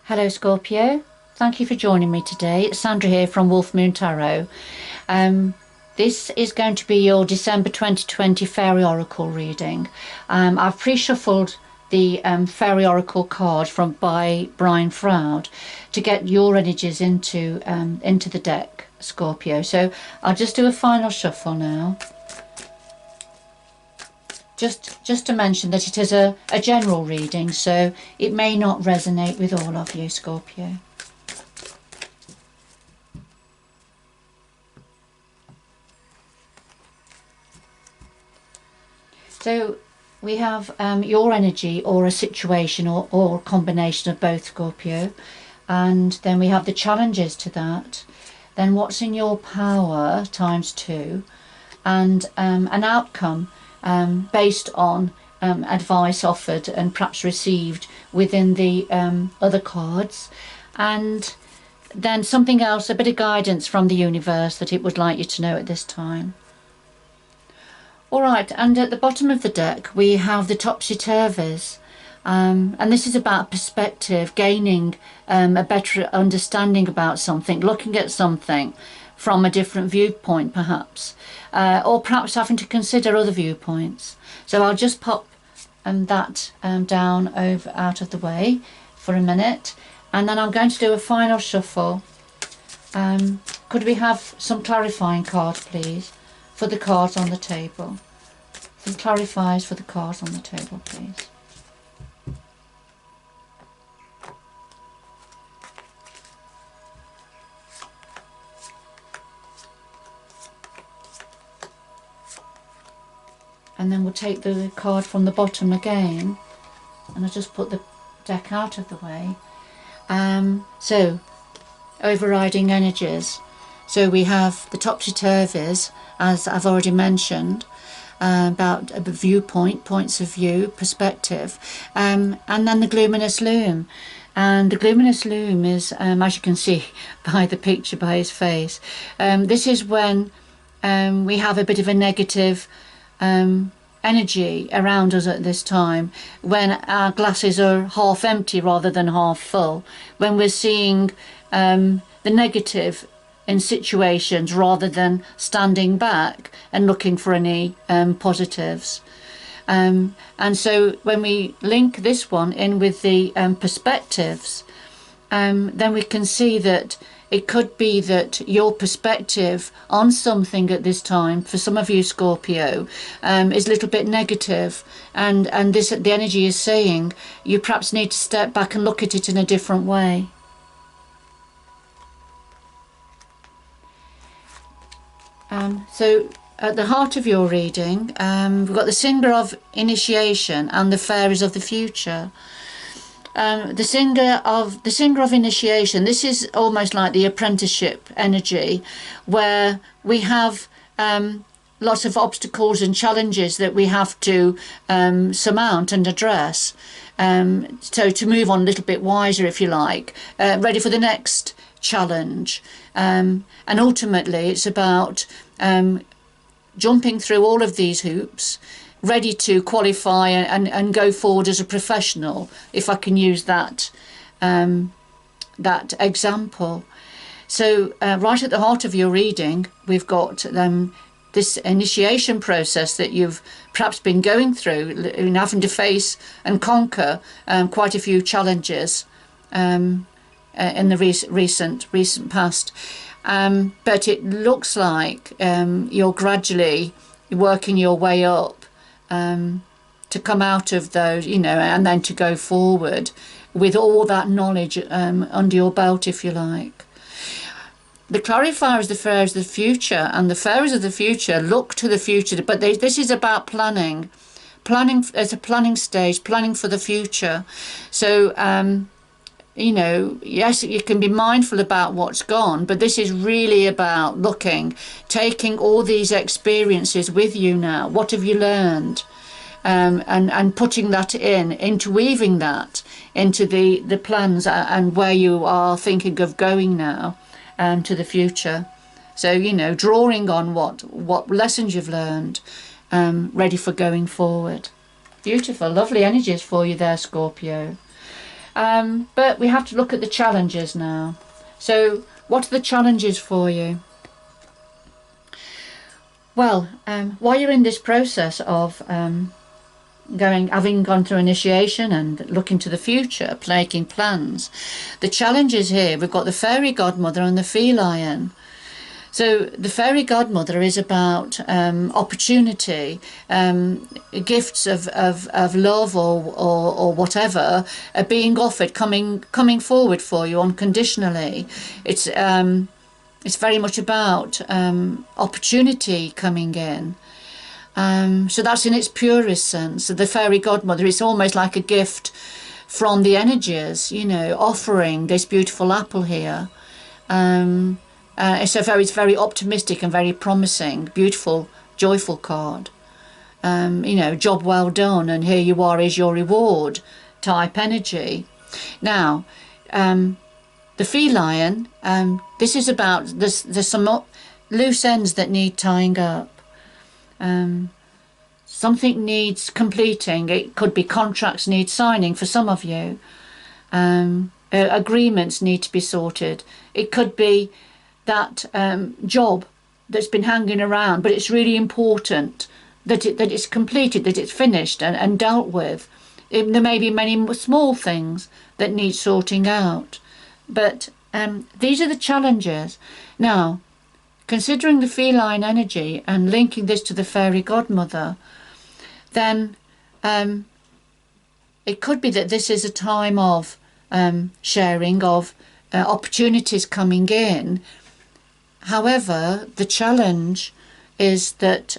Hello Scorpio, thank you for joining me today. It's Sandra here from Wolf Moon Tarot. This is going to be your December 2020 Faery Oracle reading. I've pre-shuffled the Faery Oracle card by Brian Froud to get your energies into the deck, Scorpio. So I'll just do a final shuffle now. Just to mention that it is a general reading, so it may not resonate with all of you, Scorpio. So we have your energy or a situation or a combination of both, Scorpio. And then we have the challenges to that. Then what's in your power times 2. And an outcome based on advice offered and perhaps received within the other cards, and then something else, a bit of guidance from the universe that it would like you to know at this time. Alright, and at the bottom of the deck we have the topsy-turvies, and this is about perspective, gaining a better understanding about something, looking at something from a different viewpoint perhaps, or perhaps having to consider other viewpoints. So I'll just pop that down out of the way for a minute, and then I'm going to do a final shuffle. Could we have some clarifying cards please for the cards on the table? Some clarifiers for the cards on the table please. And then we'll take the card from the bottom again, and I'll just put the deck out of the way. So, overriding energies. So we have the topsy-turvies, as I've already mentioned, about a viewpoint, points of view, perspective, and then the gluminous loom. And the gluminous loom is, as you can see by the picture, by his face, this is when we have a bit of a negative energy around us at this time, when our glasses are half empty rather than half full, when we're seeing the negative in situations rather than standing back and looking for any positives. And so when we link this one in with the perspectives, then we can see that it could be that your perspective on something at this time, for some of you Scorpio, is a little bit negative, and the energy is saying you perhaps need to step back and look at it in a different way. So at the heart of your reading, we've got the Singer of Initiation and the Fairies of the Future. The singer of initiation, this is almost like the apprenticeship energy, where we have lots of obstacles and challenges that we have to surmount and address, so to move on a little bit wiser, if you like, ready for the next challenge, and ultimately it's about jumping through all of these hoops, ready to qualify and go forward as a professional, if I can use that that example. So right at the heart of your reading we've got this initiation process that you've perhaps been going through, having to face and conquer quite a few challenges in the recent past, but it looks like you're gradually working your way up to come out of those, and then to go forward with all that knowledge under your belt, if you like. The clarifier is the fairies of the future, and the fairies of the future look to the future, but this is about planning as a planning stage, planning for the future. So yes, you can be mindful about what's gone, but this is really about taking all these experiences with you now. What have you learned? And putting that interweaving that into the plans and where you are thinking of going now to the future. So, drawing on what lessons you've learned, ready for going forward. Beautiful, lovely energies for you there, Scorpio. But we have to look at the challenges now. So what are the challenges for you? Well, while you're in this process of having gone through initiation and looking to the future, making plans, the challenges here, we've got the fairy godmother and the feline. So the fairy godmother is about opportunity, gifts of love or whatever are being offered, coming forward for you unconditionally. It's very much about opportunity coming in. So that's in its purest sense. So the fairy godmother is almost like a gift from the energies, you know, offering this beautiful apple here. It's very optimistic and very promising, beautiful, joyful card. You know, job well done, and here you are is your reward type energy. Now, the feline, this is about, there's some loose ends that need tying up. Something needs completing. It could be contracts need signing for some of you. Agreements need to be sorted. It could be that job that's been hanging around, but it's really important that it's completed, that it's finished and dealt with. There may be many small things that need sorting out, but these are the challenges. Now, considering the feline energy and linking this to the fairy godmother, then it could be that this is a time of sharing, of opportunities coming in. However, the challenge is that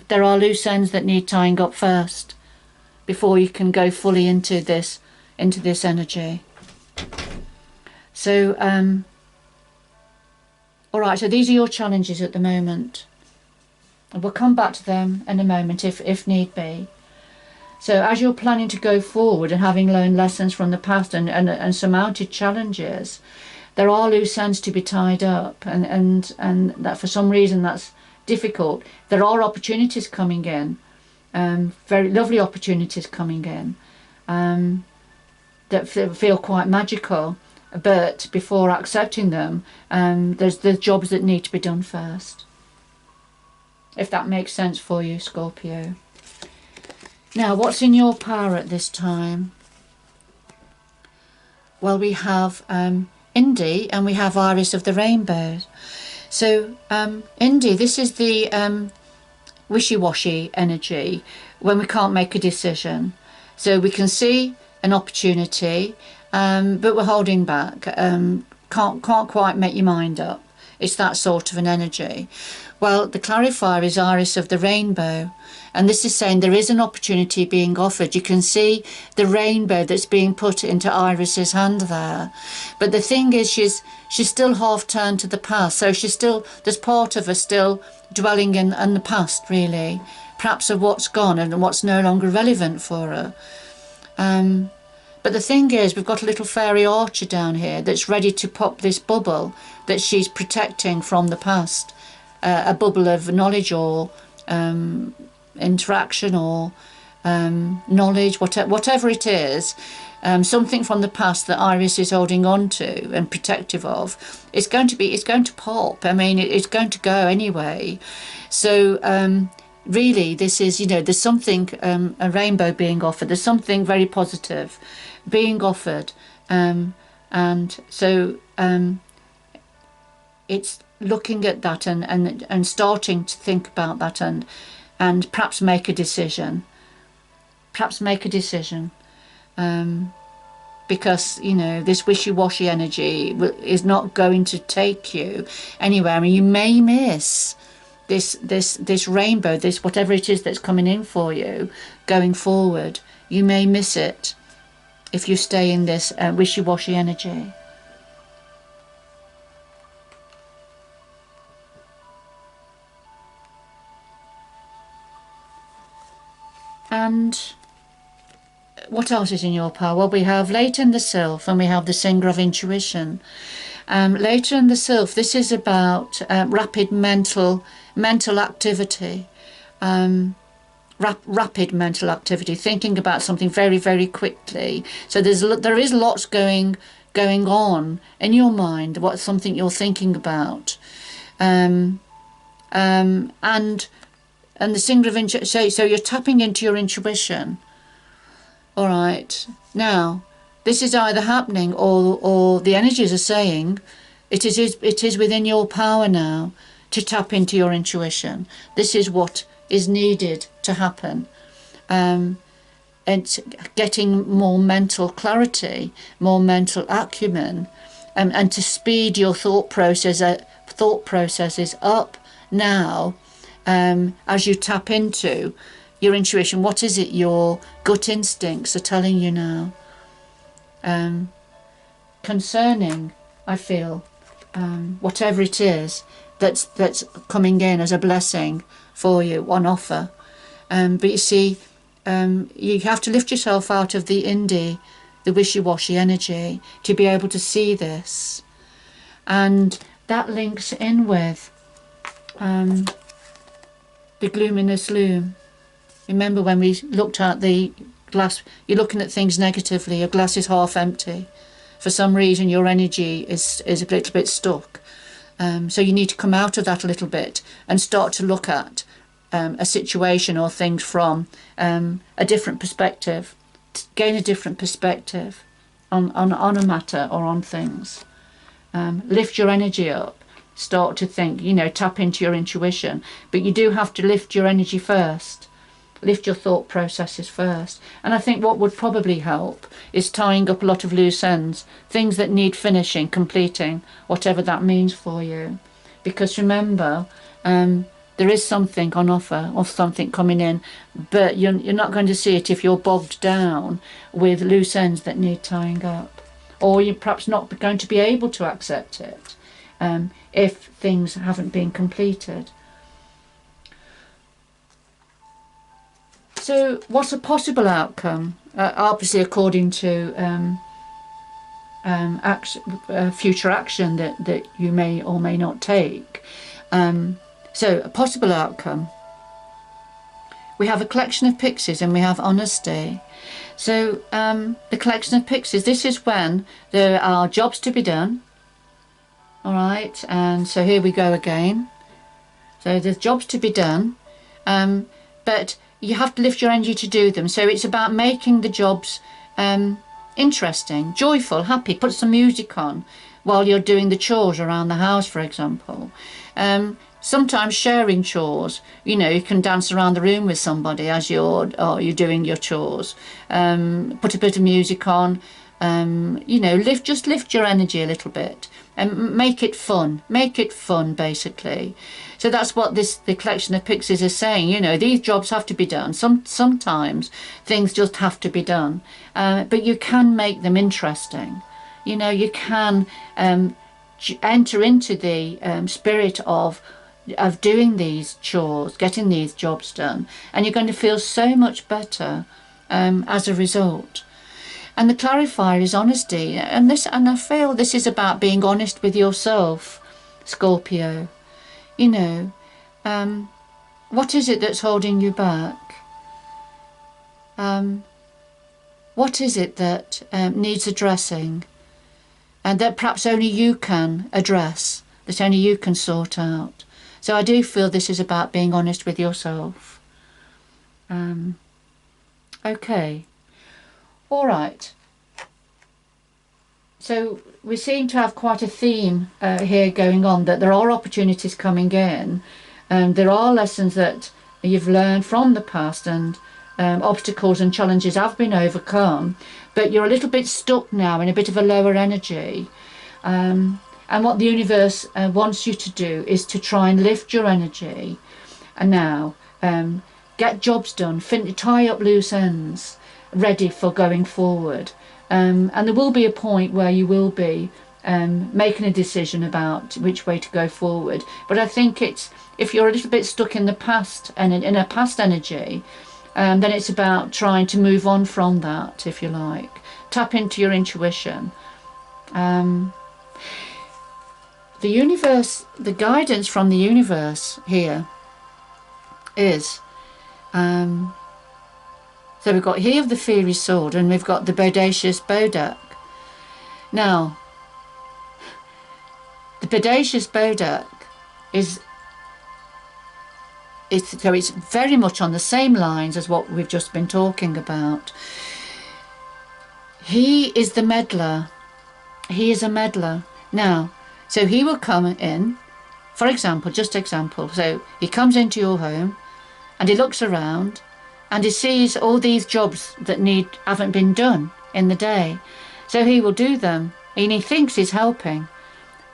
there are loose ends that need tying up first before you can go fully into this energy. So, all right, so these are your challenges at the moment. And we'll come back to them in a moment if need be. So as you're planning to go forward and having learned lessons from the past and surmounted challenges, there are loose ends to be tied up, and that for some reason that's difficult. There are opportunities coming in, very lovely opportunities coming in, that feel quite magical. But before accepting them, there's the jobs that need to be done first. If that makes sense for you, Scorpio. Now, what's in your power at this time? Well, we have Indy and we have Iris of the Rainbow. So Indy, this is the wishy-washy energy when we can't make a decision. So we can see an opportunity, but we're holding back. Can't quite make your mind up. It's that sort of an energy. Well, the clarifier is Iris of the Rainbow, and this is saying there is an opportunity being offered. You can see the rainbow that's being put into Iris's hand there. But the thing is, she's still half turned to the past, so there's part of her still dwelling in the past, really, perhaps of what's gone and what's no longer relevant for her. But the thing is, we've got a little fairy archer down here that's ready to pop this bubble that she's protecting from the past, a bubble of knowledge or interaction or knowledge, whatever it is, something from the past that Iris is holding on to and protective of. It's going to pop. I mean, it's going to go anyway. So really, this is, there's something, a rainbow being offered. There's something very positive being offered, and so it's looking at that and starting to think about that and perhaps make a decision. Because this wishy-washy energy is not going to take you anywhere. I mean, you may miss this rainbow, this whatever it is that's coming in for you going forward. You may miss it if you stay in this wishy-washy energy. And what else is in your power? Well, we have Later in the Sylph and we have the Singer of Intuition. Later in the Sylph, this is about rapid mental activity. rapid mental activity, thinking about something very, very quickly. So there is lots going on in your mind, what's something you're thinking about. And the singer of intuition, so you're tapping into your intuition. All right, now this is either happening or the energies are saying it is within your power now to tap into your intuition. This is what is needed to happen. And getting more mental clarity, more mental acumen, and to speed your thought processes up now, as you tap into your intuition. What is it your gut instincts are telling you now? Concerning, I feel, whatever it is that's coming in as a blessing for you, on offer. But you see, you have to lift yourself out of the wishy-washy energy to be able to see this. And that links in with the gloominess loom. Remember when we looked at the glass, you're looking at things negatively, your glass is half empty. For some reason your energy is a little bit stuck. So you need to come out of that a little bit and start to look at a situation or things from a different perspective, gain a different perspective on a matter or on things. Lift your energy up, start to think, tap into your intuition, but you do have to lift your energy first. Lift your thought processes first. And I think what would probably help is tying up a lot of loose ends, things that need finishing, completing, whatever that means for you. Because remember, there is something on offer or something coming in, but you're not going to see it if you're bogged down with loose ends that need tying up. Or you're perhaps not going to be able to accept it if things haven't been completed. So what's a possible outcome? Obviously according to future action that you may or may not take. So a possible outcome. We have a collection of pixies and we have honesty. So the collection of pixies, this is when there are jobs to be done. All right, and so here we go again. So there's jobs to be done, but you have to lift your energy to do them. So it's about making the jobs interesting, joyful, happy. Put some music on while you're doing the chores around the house, for example. Sometimes sharing chores. You can dance around the room with somebody as you're doing your chores. Put a bit of music on. Just lift your energy a little bit and make it fun. Make it fun, basically. So that's what the collection of pixies is saying. These jobs have to be done. Sometimes things just have to be done, but you can make them interesting. You can enter into the spirit of doing these chores, getting these jobs done, and you're going to feel so much better as a result. And the clarifier is honesty, and I feel this is about being honest with yourself, Scorpio. What is it that's holding you back? What is it that needs addressing, and that perhaps only you can address, that only you can sort out? So I do feel this is about being honest with yourself. Okay. All right. So we seem to have quite a theme here going on, that there are opportunities coming in, and there are lessons that you've learned from the past, and obstacles and challenges have been overcome, but you're a little bit stuck now in a bit of a lower energy. And what the universe wants you to do is to try and lift your energy, and now get jobs done, tie up loose ends, ready for going forward. And there will be a point where you will be making a decision about which way to go forward. But I think if you're a little bit stuck in the past and in a past energy, then it's about trying to move on from that, if you like. Tap into your intuition. The universe, the guidance from the universe here is So we've got He of the Fiery Sword, and we've got the Bodacious Bodak. Now, the Bodacious Bodak is so it's very much on the same lines as what we've just been talking about. He is the meddler. He is a meddler. Now, so he will come in, for example, just example. So he comes into your home and he looks around and he sees all these jobs that haven't been done in the day. So he will do them and he thinks he's helping,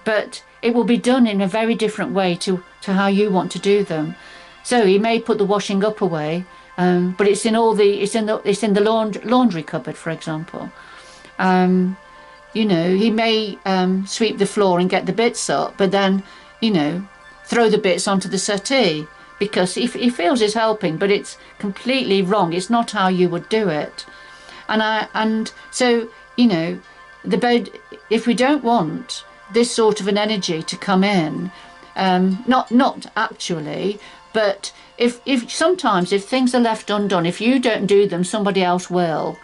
but it will be done in a very different way to how you want to do them. So he may put the washing up away, but it's in the laundry cupboard, for example. You know, he may sweep the floor and get the bits up, but then, you know, throw the bits onto the settee because he feels he's helping, but it's completely wrong. It's not how you would do it. And so, you know, if we don't want this sort of an energy to come in, not actually, but if sometimes if things are left undone, if you don't do them, somebody else will,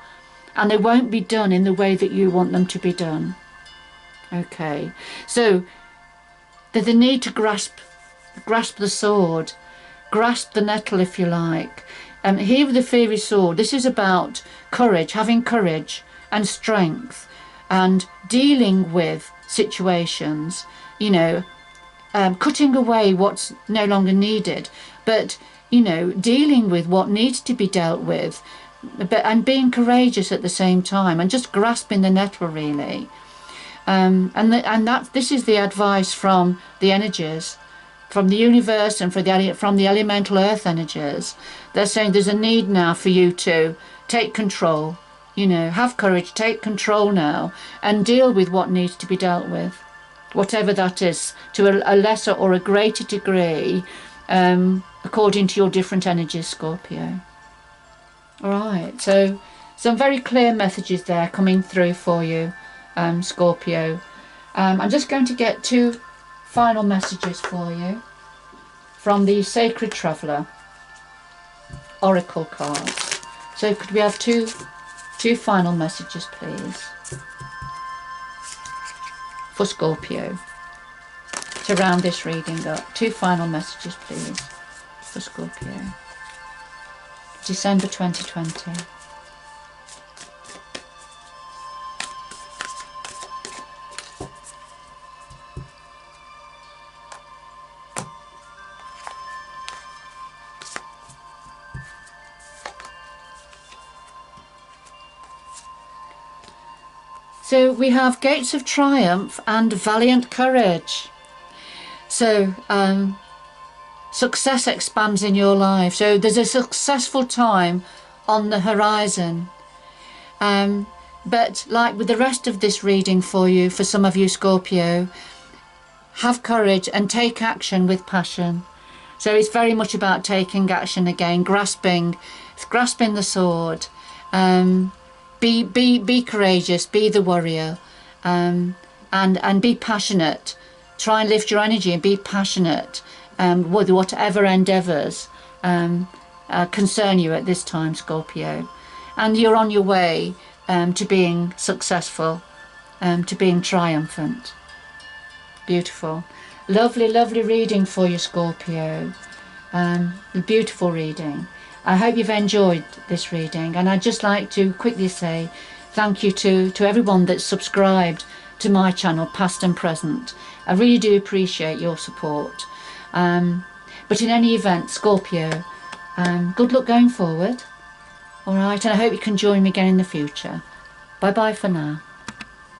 and they won't be done in the way that you want them to be done. Okay, so there's a need to grasp the sword, grasp the nettle, if you like. Here with the Fiery Sword, this is about courage, having courage and strength, and dealing with situations, you know, cutting away what's no longer needed, but, you know, dealing with what needs to be dealt with, and being courageous at the same time, and just grasping the nettle, really. This is the advice from the energies, from the universe, and from the elemental earth energies. They're saying there's a need now for you to take control, you know, have courage, take control now, and deal with what needs to be dealt with, whatever that is, to a lesser or a greater degree, according to your different energies, Scorpio. All right, so some very clear messages there coming through for you, Scorpio. I'm just going to get two final messages for you from the Sacred Traveller Oracle cards. So could we have two final messages, please, for Scorpio to round this reading up? Two final messages, please, for Scorpio. December 2020. So we have Gates of Triumph and Valiant Courage. So success expands in your life. So there's a successful time on the horizon. But like with the rest of this reading for you, for some of you Scorpio, have courage and take action with passion. So it's very much about taking action again, grasping the sword. Be courageous, be the warrior, and be passionate. Try and lift your energy and be passionate with whatever endeavours concern you at this time, Scorpio. And you're on your way to being successful, to being triumphant. Beautiful. Lovely, lovely reading for you, Scorpio. Beautiful reading. I hope you've enjoyed this reading, and I'd just like to quickly say thank you to everyone that's subscribed to my channel, past and present. I really do appreciate your support. But in any event, Scorpio, good luck going forward. All right, and I hope you can join me again in the future. Bye bye for now.